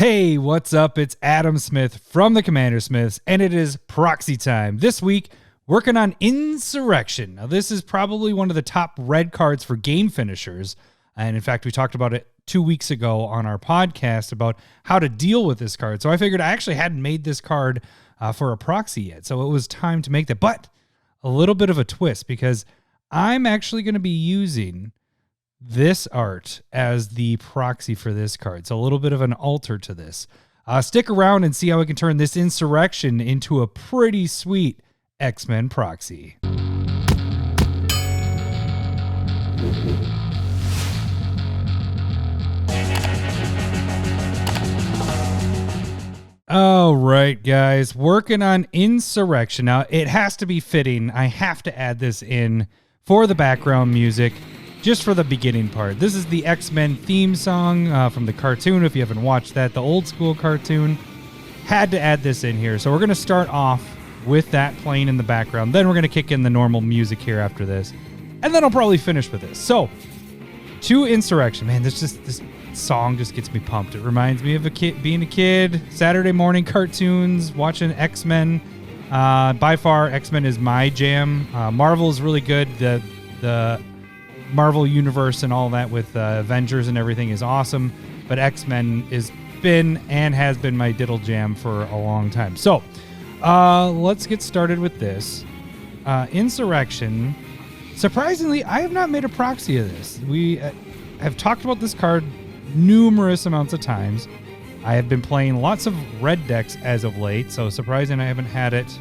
Hey, what's up? It's Adam Smith from the CommanderSmiths, and it is Proxy Time. This week, working on Insurrection. Now, this is probably one of the top red cards for game finishers. And in fact, we talked about it 2 weeks ago on our podcast about how to deal with this card. So I figured I actually hadn't made this card for a proxy yet. So it was time to make that. But a little bit of a twist, because I'm actually going to be using this art as the proxy for this card. So a little bit of an alter to this. Stick around and see how we can turn this Insurrection into a pretty sweet X-Men proxy. All right, guys, working on Insurrection. Now, it has to be fitting. I have to add this in for the background music, just for the beginning part. This is the X-Men theme song from the cartoon. If you haven't watched that, the old school cartoon, had to add this in here. So we're going to start off with that playing in the background. Then we're going to kick in the normal music here after this. And then I'll probably finish with this. So, to Insurrection. Man, this song just gets me pumped. It reminds me of being a kid, Saturday morning cartoons, watching X-Men. By far, X-Men is my jam. Marvel is really good. The Marvel universe and all that with Avengers and everything is awesome, but X-Men has been my diddle jam for a long time. So let's get started with this. Insurrection. Surprisingly, I have not made a proxy of this. We have talked about this card numerous amounts of times. I have been playing lots of red decks as of late, so surprising I haven't had it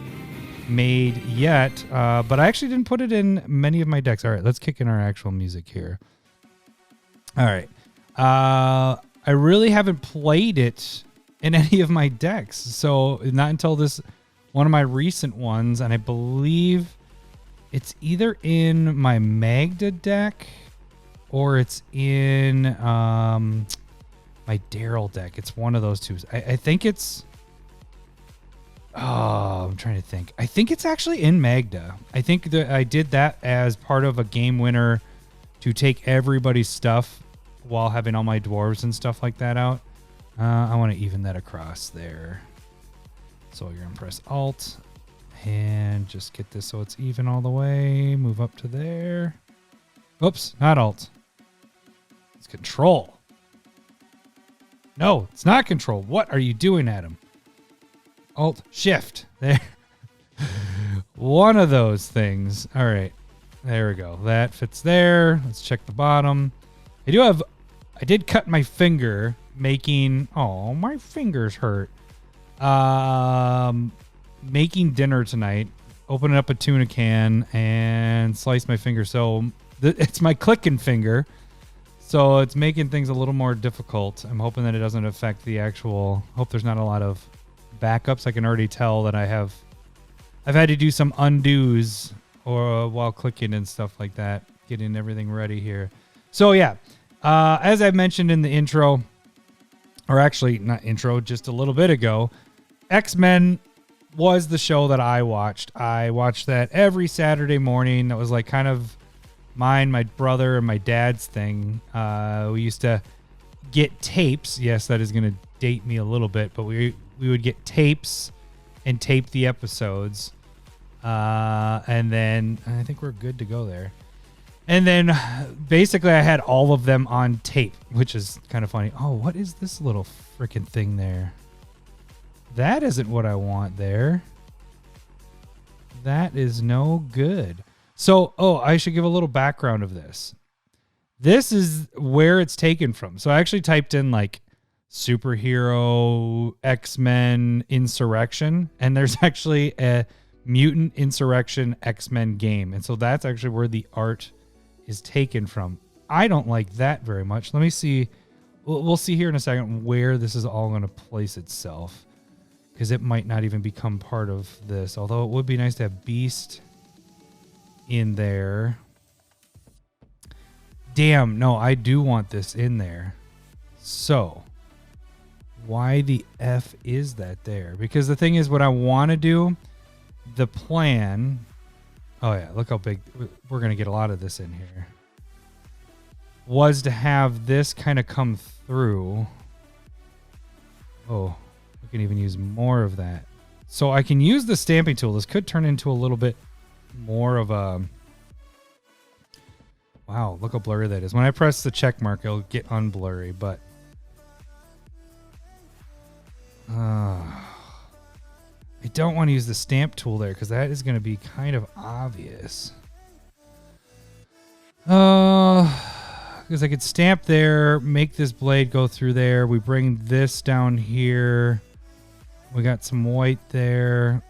made yet, but I actually didn't put it in many of my decks. All right, let's kick in our actual music here. All right. I really haven't played it in any of my decks, so not until this one of my recent ones, and I believe it's either in my Magda deck or it's in my Daryl deck. It's one of those two. I think it's... Oh, I'm trying to think. I think it's actually in Magda. I think that I did that as part of a game winner to take everybody's stuff while having all my dwarves and stuff like that out. I want to even that across there. So you're going to press Alt and just get this so it's even all the way. Move up to there. Oops, not Alt. It's Control. No, it's not Control. What are you doing, Adam? Alt Shift. There. One of those things. All right. There we go. That fits there. Let's check the bottom. I did cut my finger making... Oh, my fingers hurt. Making dinner tonight. Opening up a tuna can and slice my finger. So it's my clicking finger. So it's making things a little more difficult. I'm hoping that it doesn't affect the actual... Hope there's not a lot of backups. I can already tell that I've had to do some undos or while clicking and stuff like that, getting everything ready here. So yeah, as I mentioned in the intro, or actually not intro, just a little bit ago, X-Men was the show that I watched. I watched that every Saturday morning. That was like kind of mine, my brother, and my dad's thing. We used to get tapes. Yes, that is going to date me a little bit, but we would get tapes and tape the episodes. And then I think we're good to go there. And then basically I had all of them on tape, which is kind of funny. Oh, what is this little freaking thing there? That isn't what I want there. That is no good. So, I should give a little background of this. This is where it's taken from. So I actually typed in like superhero X-Men Insurrection, and there's actually a Mutant Insurrection X-Men game, and so that's actually where the art is taken from. I don't like that very much. Let me see. We'll see here in a second where this is all going to place itself, because it might not even become part of this, although it would be nice to have Beast in there. Damn, no, I do want this in there. So why the F is that there? Because the thing is, what I want to do, the plan... Oh, yeah, look how big... We're going to get a lot of this in here. Was to have this kind of come through Oh, we can even use more of that. So I can use the stamping tool. This could turn into a little bit more of a... Wow, look how blurry that is. When I press the check mark, it'll get unblurry, but... I don't want to use the stamp tool there because that is going to be kind of obvious. Because I could stamp there, make this blade go through there. We bring this down here. We got some white there.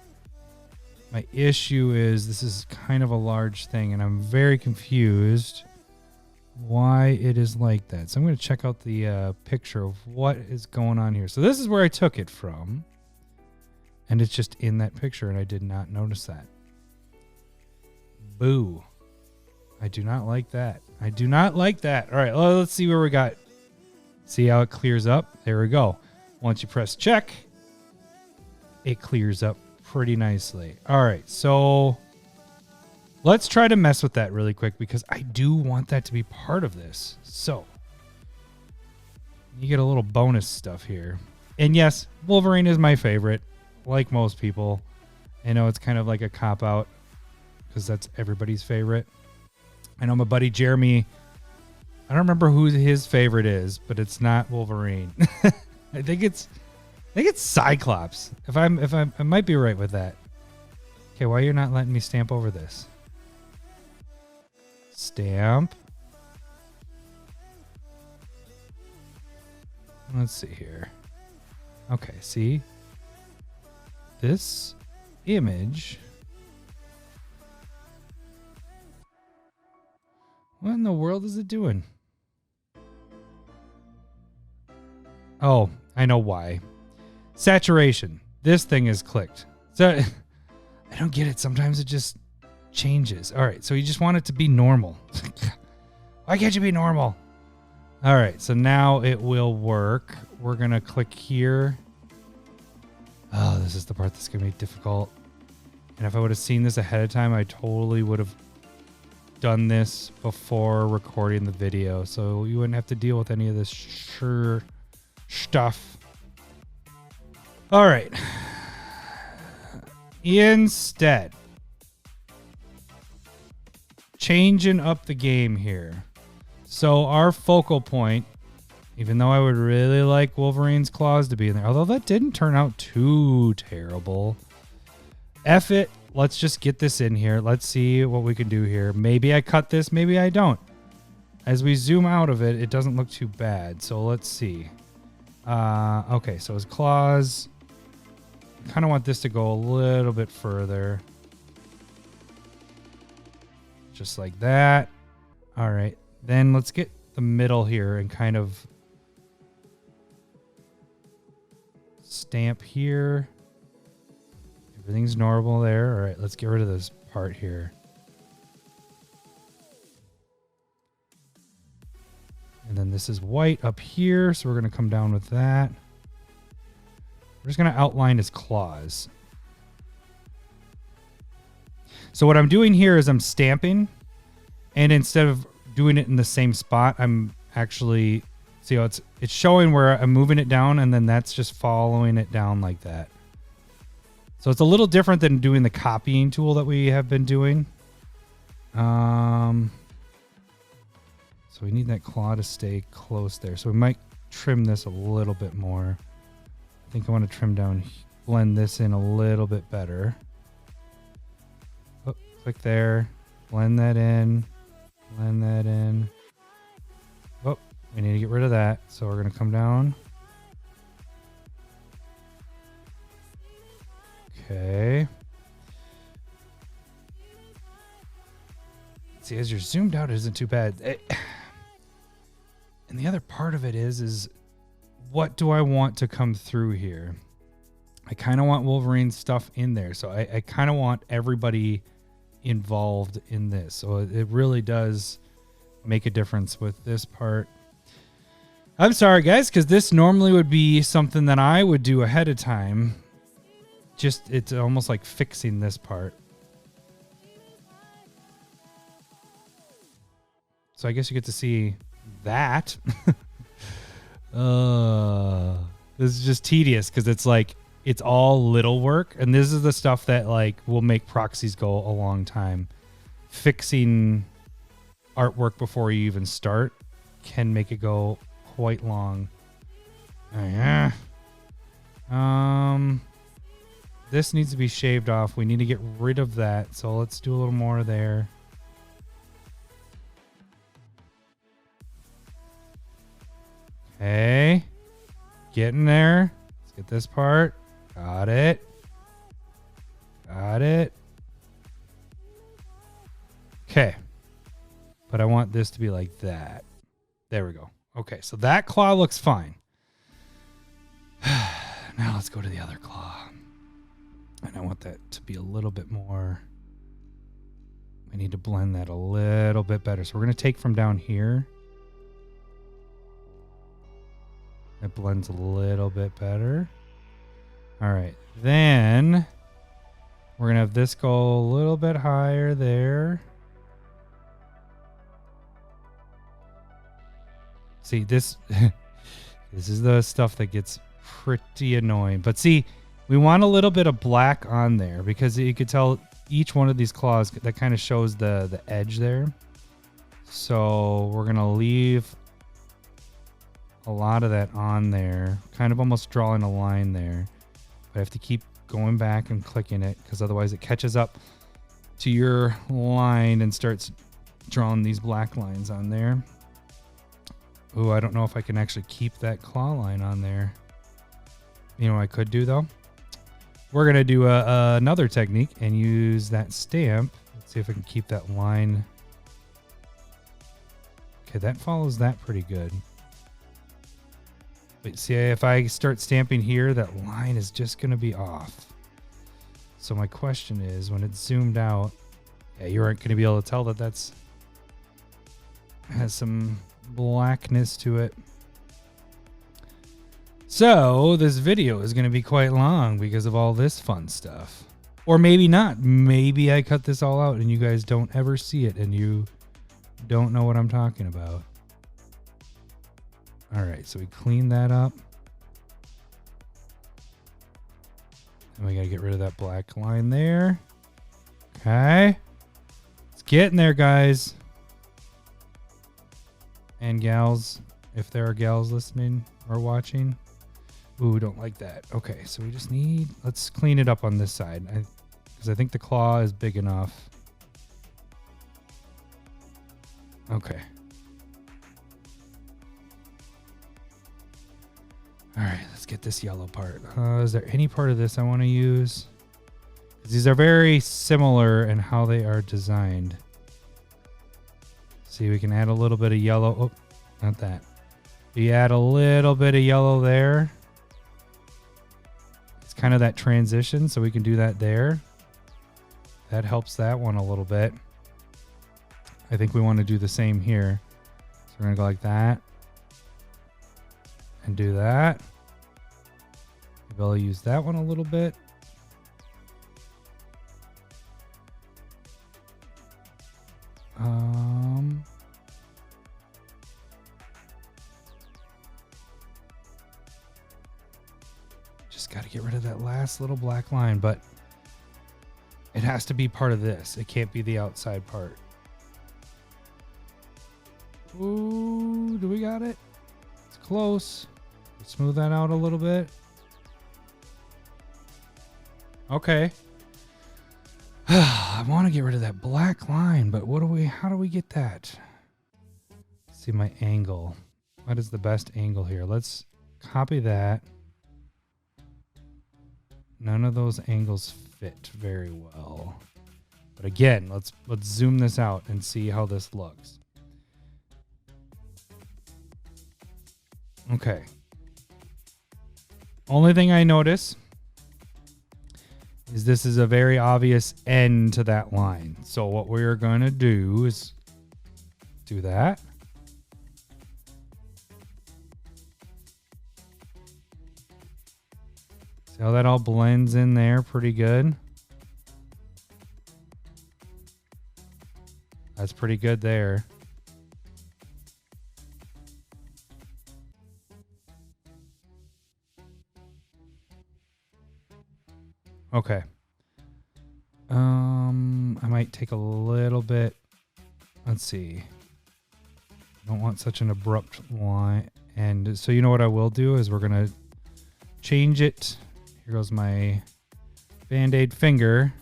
My issue is this is kind of a large thing, and I'm very confused why it is like that. So I'm going to check out the picture of what is going on here. So this is where I took it from, and it's just in that picture, and I did not notice that. Boo. I do not like that. I do not like that. All right, well, let's see where we got. See how it clears up? There we go. Once you press check, it clears up pretty nicely. All right, so let's try to mess with that really quick because I do want that to be part of this. So you get a little bonus stuff here. And yes, Wolverine is my favorite, like most people. I know it's kind of like a cop-out because that's everybody's favorite. I know my buddy Jeremy, I don't remember who his favorite is, but it's not Wolverine. I think it's Cyclops. I might be right with that. Okay, why you're not letting me stamp over this? Stamp. Let's see here. Okay, see? This image. What in the world is it doing? Oh, I know why. Saturation. This thing is clicked. So I don't get it. Sometimes it just changes. All right, so you just want it to be normal. Why can't you be normal? All right, so now it will work. We're going to click here. Oh, this is the part that's going to be difficult. And if I would have seen this ahead of time, I totally would have done this before recording the video, so you wouldn't have to deal with any of this stuff. All right. Instead, changing up the game here. So our focal point, even though I would really like Wolverine's claws to be in there, although that didn't turn out too terrible. F it. Let's just get this in here. Let's see what we can do here. Maybe I cut this, maybe I don't. As we zoom out of it, it doesn't look too bad. So let's see. Okay, so his claws. Kind of want this to go a little bit further. Just like that. All right. Then let's get the middle here and kind of stamp here. Everything's normal there. All right, let's get rid of this part here. And then this is white up here, so we're going to come down with that. We're just going to outline his claws. So what I'm doing here is I'm stamping, and instead of doing it in the same spot, I'm actually, see how it's showing where I'm moving it down, and then that's just following it down like that. So it's a little different than doing the copying tool that we have been doing. So we need that claw to stay close there. So we might trim this a little bit more. I think I want to trim down, blend this in a little bit better. Oh, click there, blend that in, blend that in. Oh, we need to get rid of that. So we're going to come down. Okay. See, as you're zoomed out, it isn't too bad. And the other part of it is what do I want to come through here? I kind of want Wolverine's stuff in there. So I kind of want everybody involved in this. So it really does make a difference with this part. I'm sorry, guys, because this normally would be something that I would do ahead of time. Just, it's almost like fixing this part. So I guess you get to see that. This This is just tedious because it's like it's all little work, and this is the stuff that like will make proxies go a long time. Fixing artwork before you even start can make it go quite long. Yeah. This needs to be shaved off. We need to get rid of that. So let's do a little more there. Okay. Getting there. Let's get this part. Got it. Got it. Okay. But I want this to be like that. There we go. Okay, so that claw looks fine. Now let's go to the other claw. And I want that to be a little bit more. I need to blend that a little bit better. So we're going to take from down here. It blends a little bit better. All right. Then we're going to have this go a little bit higher there. See, this this is the stuff that gets pretty annoying. But see, we want a little bit of black on there because you could tell each one of these claws that kind of shows the edge there. So we're going to leave a lot of that on there, kind of almost drawing a line there. But I have to keep going back and clicking it because otherwise it catches up to your line and starts drawing these black lines on there. Ooh, I don't know if I can actually keep that claw line on there. You know what I could do though? We're going to do another technique and use that stamp. Let's see if I can keep that line. Okay, that follows that pretty good. But see, if I start stamping here, that line is just going to be off. So my question is, when it's zoomed out, yeah, you aren't going to be able to tell that that's has some blackness to it. So this video is going to be quite long because of all this fun stuff. Or maybe not. Maybe I cut this all out and you guys don't ever see it and you don't know what I'm talking about. All right, so we clean that up. And we got to get rid of that black line there. Okay. It's getting there, guys. And gals, if there are gals listening or watching. Ooh, don't like that. Okay, so we just need, let's clean it up on this side. Because I think the claw is big enough. Okay. All right, let's get this yellow part. Is there any part of this I want to use? These are very similar in how they are designed. See, we can add a little bit of yellow. Oh, not that. We add a little bit of yellow there. It's kind of that transition, so we can do that there. That helps that one a little bit. I think we want to do the same here. So we're going to go like that. And do that. Maybe I'll use that one a little bit. Just got to get rid of that last little black line, but it has to be part of this. It can't be the outside part. Ooh, do we got it? It's close. Smooth that out a little bit. Okay. I want to get rid of that black line, but how do we get that? Let's see my angle. What is the best angle here? Let's copy that. None of those angles fit very well. But again, let's zoom this out and see how this looks. Okay. Only thing I notice is this is a very obvious end to that line. So what we're going to do is do that. See how that all blends in there pretty good? That's pretty good there. Okay. I might take a little bit. Let's see. I don't want such an abrupt line. And so you know what I will do is we're going to change it. Here goes my Band-Aid finger.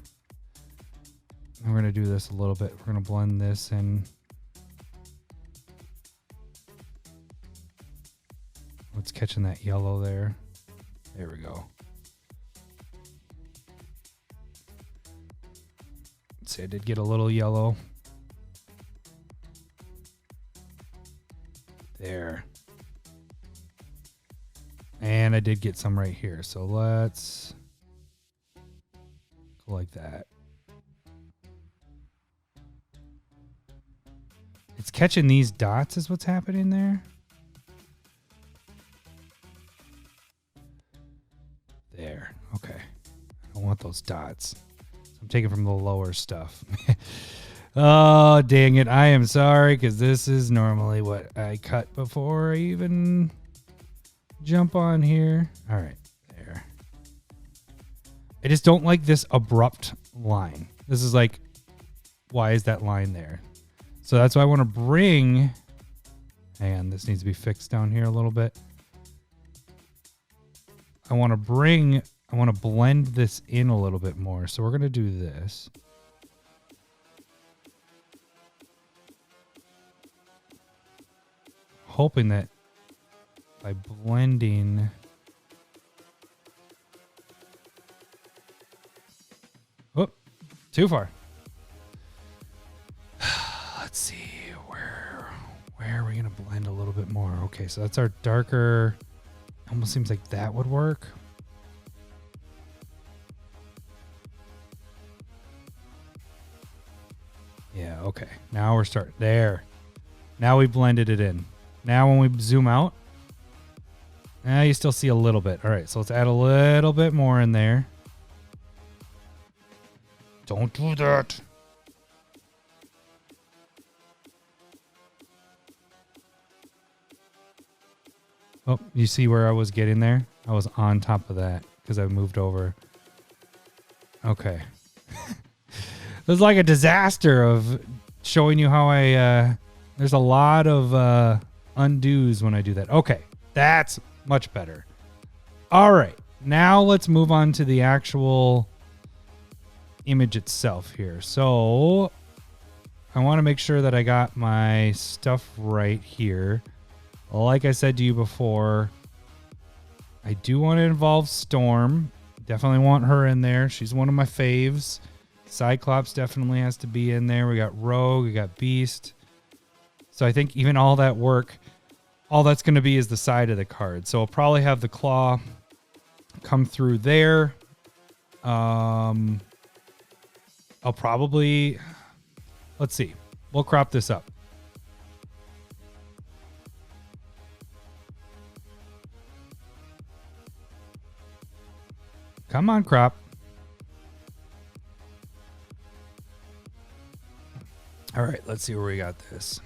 And we're going to do this a little bit. We're going to blend this in. What's catching that yellow there? There we go. Let's see, I did get a little yellow. There. And I did get some right here. So let's go like that. It's catching these dots is what's happening there. There. Okay. I don't want those dots. So I'm taking from the lower stuff. Oh, dang it. I am sorry because this is normally what I cut before I even jump on here. All right. There. I just don't like this abrupt line. This is like, why is that line there? So that's why I want to bring, hang on, this needs to be fixed down here a little bit. I want to blend this in a little bit more. So we're going to do this. Hoping that by blending, oh, too far. Let's see, where are we going to blend a little bit more? Okay, so that's our darker, almost seems like that would work. Yeah, okay. Now we're starting there. Now we blended it in. Now when we zoom out, now you still see a little bit. All right, so let's add a little bit more in there. Don't do that. Oh, you see where I was getting there? I was on top of that because I moved over. Okay. It was like a disaster of showing you how I, there's a lot of undos when I do that. Okay, that's much better. All right, now let's move on to the actual image itself here. So I want to make sure that I got my stuff right here. Like I said to you before, I do want to involve Storm. Definitely want her in there. She's one of my faves. Cyclops definitely has to be in there. We got Rogue, we got Beast. So I think even all that work, all that's going to be is the side of the card. So I'll probably have the claw come through there. I'll probably, let's see. We'll crop this up. Come on, crop. All right, let's see where we got this.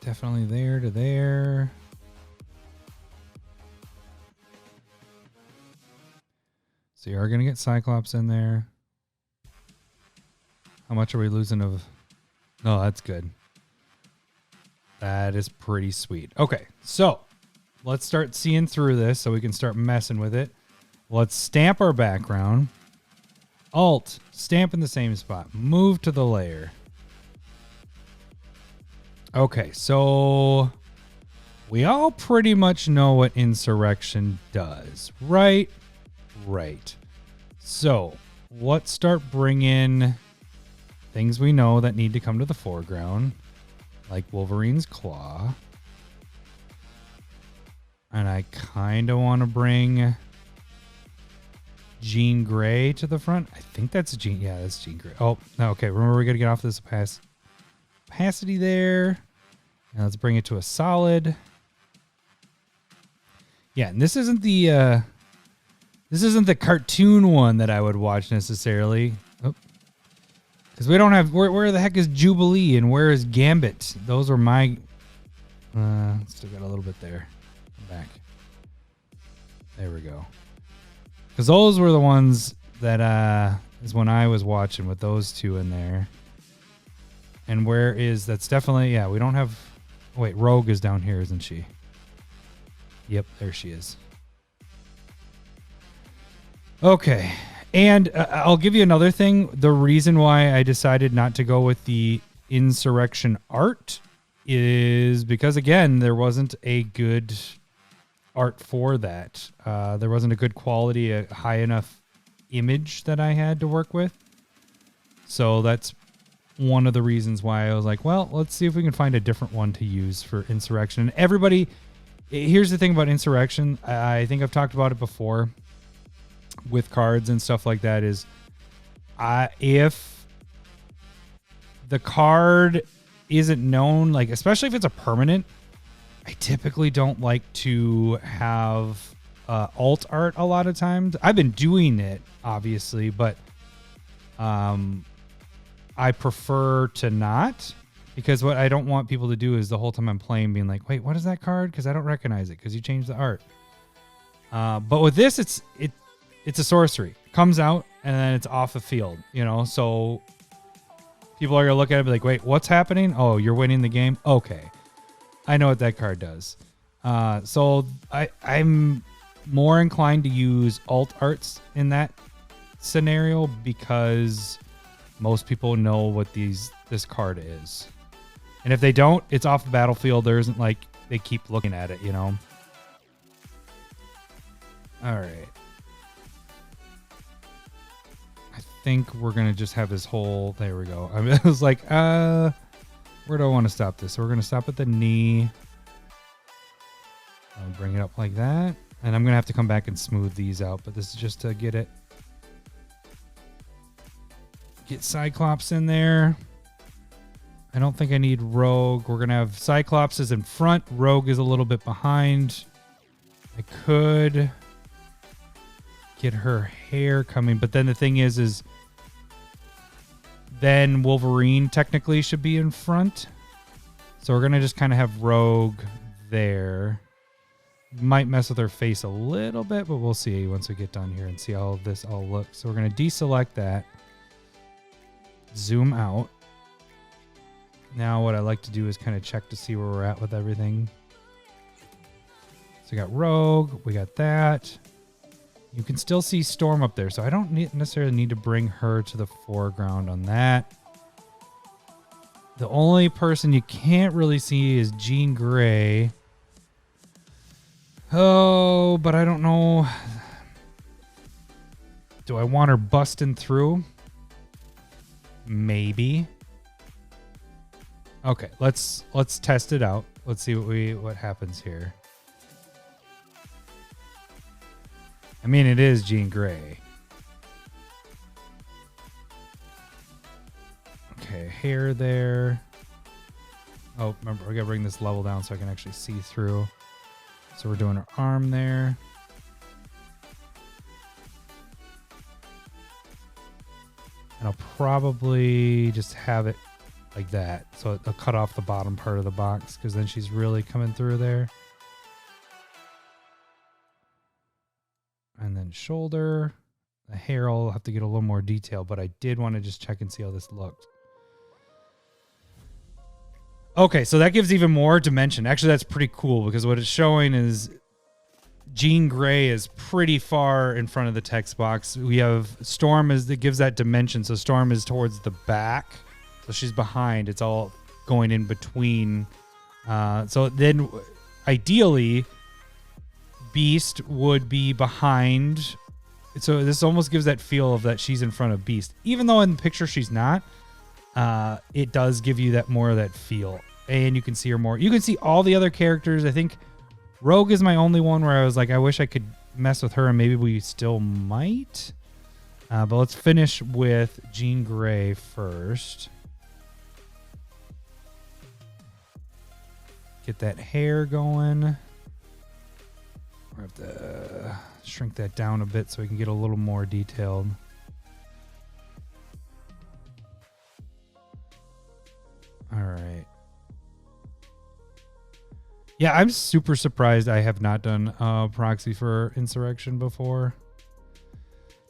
Definitely there to there. So you are going to get Cyclops in there. How much are we losing of? No, that's good. That is pretty sweet. Okay, so let's start seeing through this so we can start messing with it. Let's stamp our background. Alt, stamp in the same spot. Move to the layer. Okay, so we all pretty much know what Insurrection does, right? Right. So let's start bringing things we know that need to come to the foreground, like Wolverine's Claw. And I kind of want to bring Jean Grey to the front. I think that's Jean. Yeah, that's Jean Grey. Oh, okay. Remember, we got to get off this opacity there. Now let's bring it to a solid. Yeah, and this isn't the cartoon one that I would watch necessarily. Oh. Because we don't have, where the heck is Jubilee and where is Gambit? Those are my, Still got a little bit there. Come back. There we go. Because those were the ones that is when I was watching with those two in there. And where is... That's definitely... Yeah, we don't have... Oh, wait, Rogue is down here, isn't she? Yep, there she is. Okay. And I'll give you another thing. The reason why I decided not to go with the Insurrection art is because, again, there wasn't a good art for that. There wasn't a good quality, a high enough image that I had to work with. So that's one of the reasons why I was like, well, let's see if we can find a different one to use for Insurrection. And everybody, here's the thing about Insurrection. I think I've talked about it before with cards and stuff like that is if the card isn't known, like especially if it's a permanent, I typically don't like to have alt art a lot of times. I've been doing it, obviously, but I prefer to not, because what I don't want people to do is the whole time I'm playing being like, wait, what is that card? Because I don't recognize it because you changed the art. But with this, it's a sorcery. It comes out and then it's off the field, you know? So people are going to look at it and be like, wait, what's happening? Oh, you're winning the game? Okay. I know what that card does. So I'm more inclined to use alt arts in that scenario because most people know what this card is. And if they don't, it's off the battlefield. There isn't like they keep looking at it, you know? All right. I think we're going to just have this whole... There we go. I was like, where do I want to stop this? So we're going to stop at the knee. I'll bring it up like that. And I'm going to have to come back and smooth these out. But this is just to get Cyclops in there. I don't think I need Rogue. We're going to have Cyclops is in front. Rogue is a little bit behind. I could get her hair coming. But then the thing is then Wolverine technically should be in front. So we're going to just kind of have Rogue there. Might mess with her face a little bit, but we'll see once we get done here and see how this all looks. So we're going to deselect that. Zoom out. Now what I like to do is kind of check to see where we're at with everything. So we got Rogue. We got that. You can still see Storm up there, so I don't necessarily need to bring her to the foreground on that. The only person you can't really see is Jean Grey. Oh, but I don't know. Do I want her busting through? Maybe. Okay, let's test it out. Let's see what happens here. I mean, it is Jean Grey. Okay, hair there. Oh, remember, we gotta bring this level down so I can actually see through. So we're doing her arm there. And I'll probably just have it like that. So it'll cut off the bottom part of the box because then she's really coming through there. And then shoulder. The hair, I'll have to get a little more detail, but I did want to just check and see how this looked. Okay, so that gives even more dimension. Actually, that's pretty cool because what it's showing is Jean Grey is pretty far in front of the text box. We have Storm that gives that dimension. So Storm is towards the back. So she's behind. It's all going in between. So then ideally, Beast would be behind. So this almost gives that feel of that she's in front of Beast. Even though in the picture she's not, it does give you that more of that feel. And you can see her more. You can see all the other characters. I think Rogue is my only one where I was like, I wish I could mess with her, and maybe we still might. But let's finish with Jean Grey first. Get that hair going. We have to shrink that down a bit so we can get a little more detailed. All right. Yeah, I'm super surprised I have not done proxy for Insurrection before.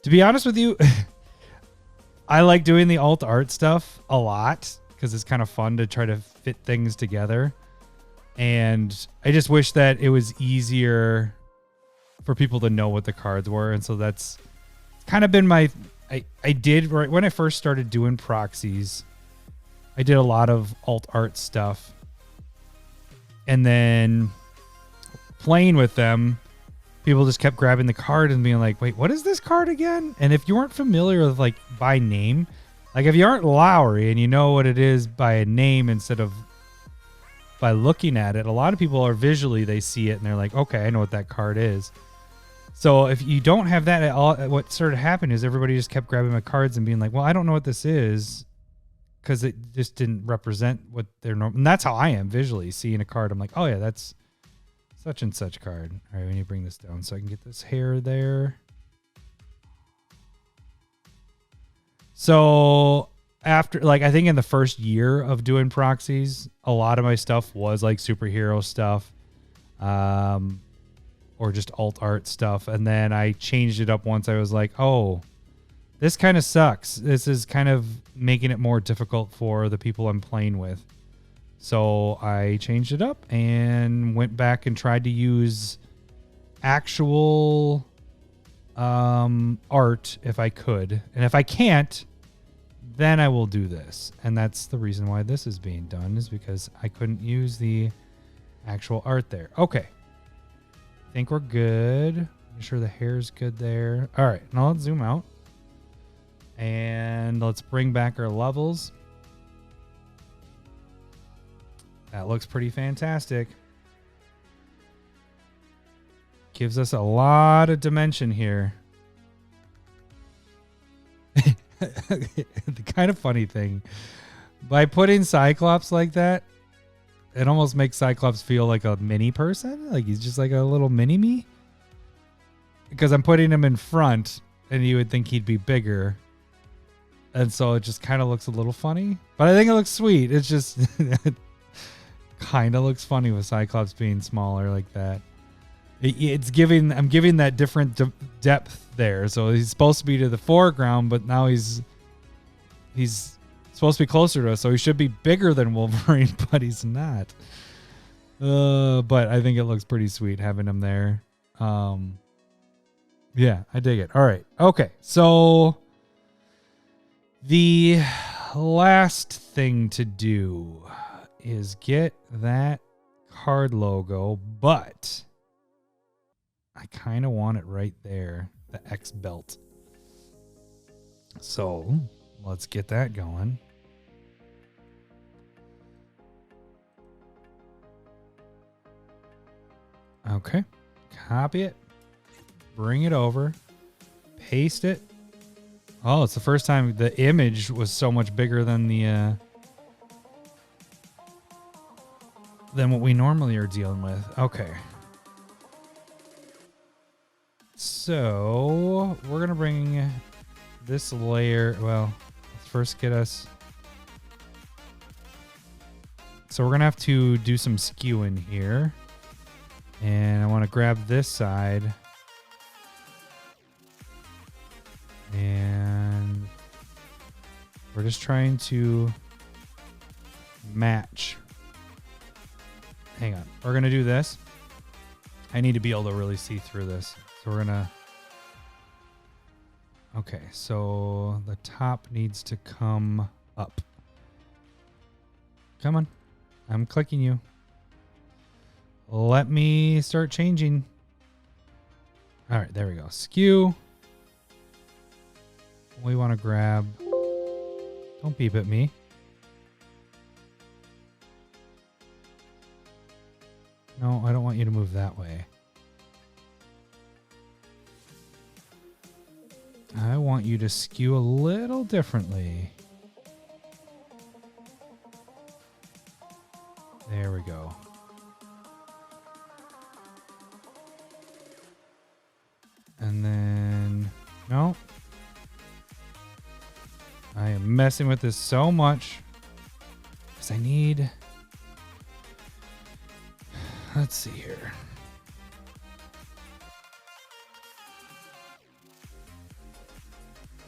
To be honest with you, I like doing the alt art stuff a lot because it's kind of fun to try to fit things together. And I just wish that it was easier for people to know what the cards were. And so that's kind of been my... I did, right when I first started doing proxies, I did a lot of alt art stuff. And then playing with them, people just kept grabbing the card and being like, wait, what is this card again? And if you weren't familiar with like by name, like if you aren't Lowry and you know what it is by a name instead of by looking at it, a lot of people are visually, they see it and they're like, okay, I know what that card is. So if you don't have that at all, what started happening is everybody just kept grabbing my cards and being like, well, I don't know what this is. Because it just didn't represent what they're normal. And that's how I am visually seeing a card. I'm like, oh yeah, that's such and such card. All right, we need to bring this down so I can get this hair there. So after, like, I think in the first year of doing proxies, a lot of my stuff was like superhero stuff, or just alt art stuff. And then I changed it up once I was like, oh, this kind of sucks. This is kind of making it more difficult for the people I'm playing with. So I changed it up and went back and tried to use actual art if I could. And if I can't, then I will do this. And that's the reason why this is being done, is because I couldn't use the actual art there. Okay. I think we're good. Make sure the hair's good there. All right. Now let's zoom out. And let's bring back our levels. That looks pretty fantastic. Gives us a lot of dimension here. The kind of funny thing, by putting Cyclops like that, it almost makes Cyclops feel like a mini person. Like he's just like a little mini me. Because I'm putting him in front and you would think he'd be bigger. And so it just kind of looks a little funny, but I think it looks sweet. It's just it kind of looks funny with Cyclops being smaller like that. I'm giving that different depth there. So he's supposed to be to the foreground, but now he's supposed to be closer to us. So he should be bigger than Wolverine, but he's not. But I think it looks pretty sweet having him there. Yeah, I dig it. All right. Okay. So the last thing to do is get that card logo, but I kind of want it right there, the X belt. So let's get that going. Okay, copy it, bring it over, paste it. Oh, it's the first time the image was so much bigger than the than what we normally are dealing with. Okay. So we're gonna bring this layer. Well, let's first get us. So we're gonna have to do some skewing here, and I want to grab this side. And we're just trying to match. Hang on. We're going to do this. I need to be able to really see through this. So we're going to... Okay, so the top needs to come up. Come on. I'm clicking you. Let me start changing. All right, there we go. Skew. We want to grab... Don't beep at me. No, I don't want you to move that way. I want you to skew a little differently. There we go. And then... No. I am messing with this so much because I need... Let's see here.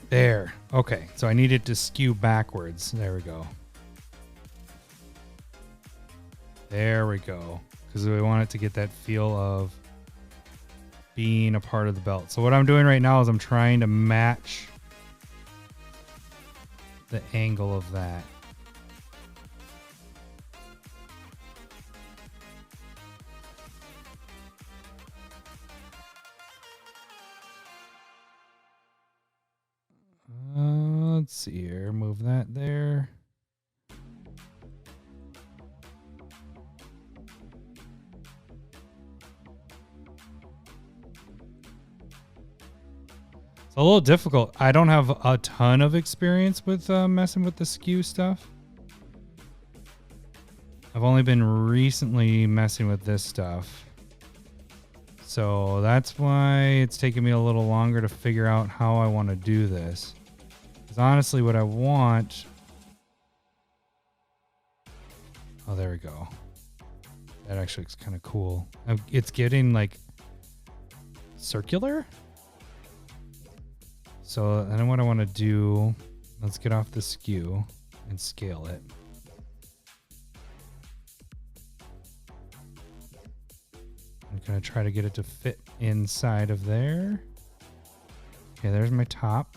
There. Okay, so I need it to skew backwards. There we go. There we go. Because we want it to get that feel of being a part of the belt. So what I'm doing right now is I'm trying to match the angle of that. Let's see here. Move that there. It's a little difficult. I don't have a ton of experience with messing with the skew stuff. I've only been recently messing with this stuff. So that's why it's taking me a little longer to figure out how I want to do this. Because honestly, what I want... Oh, there we go. That actually looks kind of cool. It's getting like circular. So then what I want to do, let's get off the skew and scale it. I'm going to try to get it to fit inside of there. Okay, there's my top.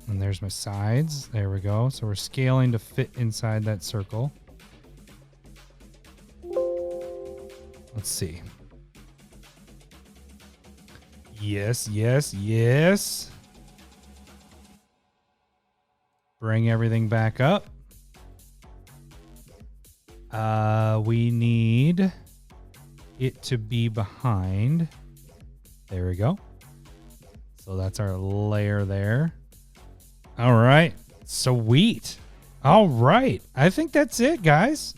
And there's my sides. There we go. So we're scaling to fit inside that circle. Let's see. Yes, yes, yes. Bring everything back up. We need it to be behind. There we go. So that's our layer there. All right. Sweet. All right. I think that's it, guys.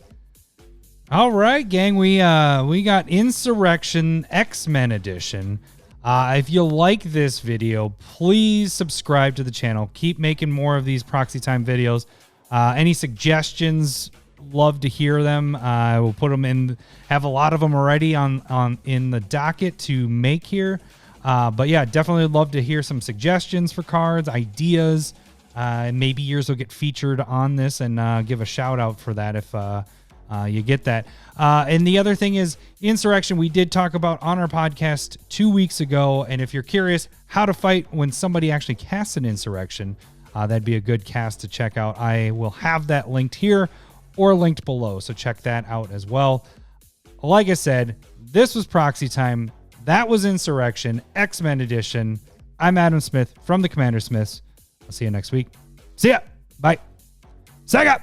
All right, gang. We got Insurrection X-Men Edition. If you like this video, please subscribe to the channel. Keep making more of these Proxy Time videos. Any suggestions, love to hear them. I will put them in, have a lot of them already in the docket to make here. But yeah, definitely love to hear some suggestions for cards, ideas. Maybe yours will get featured on this, and give a shout out for that if you get that. And the other thing is Insurrection, we did talk about on our podcast 2 weeks ago. And if you're curious how to fight when somebody actually casts an Insurrection, that'd be a good cast to check out. I will have that linked here or linked below. So check that out as well. Like I said, this was Proxy Time. That was Insurrection X-Men Edition. I'm Adam Smith from the CommanderSmiths. I'll see you next week. See ya. Bye. Sega.